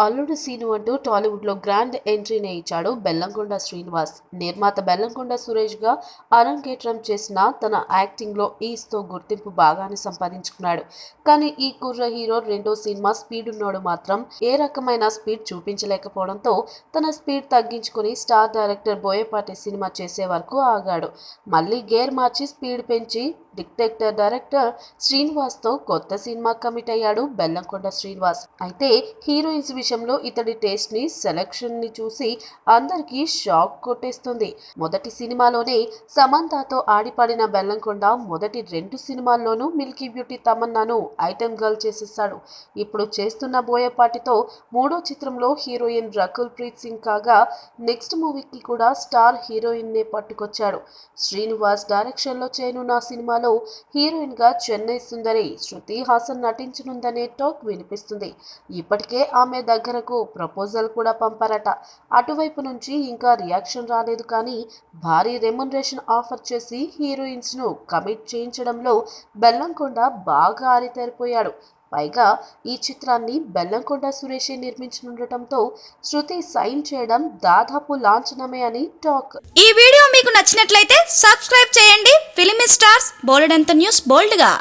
అల్లుడు సీను అంటూ టాలీవుడ్ లో గ్రాండ్ ఎంట్రీని ఇచ్చాడు బెల్లంకొండ శ్రీనివాస్. నిర్మాత బెల్లంకొండ సురేష్ గా అరంగేట్రం చేసిన తన యాక్టింగ్ లో ఈస్తో గుర్తింపు బాగానే సంపాదించుకున్నాడు. కానీ ఈ కుర్ర హీరో రెండో సినిమా స్పీడ్ ఉన్నోడు మాత్రం ఏ రకమైన స్పీడ్ చూపించలేకపోవడంతో తన స్పీడ్ తగ్గించుకుని స్టార్ డైరెక్టర్ బోయపాటి సినిమా చేసే వరకు ఆగాడు. మళ్ళీ గేర్ మార్చి స్పీడ్ పెంచి డిటెక్టర్ డైరెక్టర్ శ్రీనివాస్ తో కొత్త సినిమా కమిట్ అయ్యాడు బెల్లంకొండ శ్రీనివాస్. అయితే హీరోయిన్స్ విషయంలో ఇతడి టేస్ట్ ని సెలక్షన్ ని చూసి అందరికీ షాక్ కొట్టేస్తుంది. మొదటి సినిమాలోనే సమంతతో ఆడిపాడిన బెల్లంకొండ మొదటి 2 సినిమాల్లోనూ మిల్కీ బ్యూటీ తమన్నాను ఐటెం గర్ల్ చేసేసాడు. ఇప్పుడు చేస్తున్న బోయపాటితో మూడో చిత్రంలో హీరోయిన్ రకుల్ ప్రీత్ సింగ్ కాగా నెక్స్ట్ మూవీకి కూడా స్టార్ హీరోయిన్ నే పట్టుకొచ్చాడు. శ్రీనివాస్ డైరెక్షన్ లో చేయనున్న సినిమాలో హీరోయిన్ గా చెన్నై సుందరి శృతి హాసన్ నటించనుందనే టాక్ వినిపిస్తుంది. ఇప్పటికే ఆమె దగ్గరకు ప్రపోజల్ కూడా పంపారట. అటువైపు నుంచి ఇంకా రియాక్షన్ రాలేదు. కానీ భారీ రెమ్యునరేషన్ ఆఫర్ చేసి హీరోయిన్స్ ను కమిట్ చేయించడంలో బెల్లంకొండ బాగా ఆరితేరిపోయాడు. పైగా ఈ చిత్రాన్ని బెల్లంకొండ సురేషే నిర్మించనుండటంతో శృతి సైన్ చేయడం దాదాపు లాంఛనమే అని టాక్. ఈ వీడియో మీకు నచ్చినట్లయితే సబ్స్క్రైబ్ చేయండి. ఫిలిమి స్టార్స్ బోలెడంత న్యూస్ బోల్డ్ గా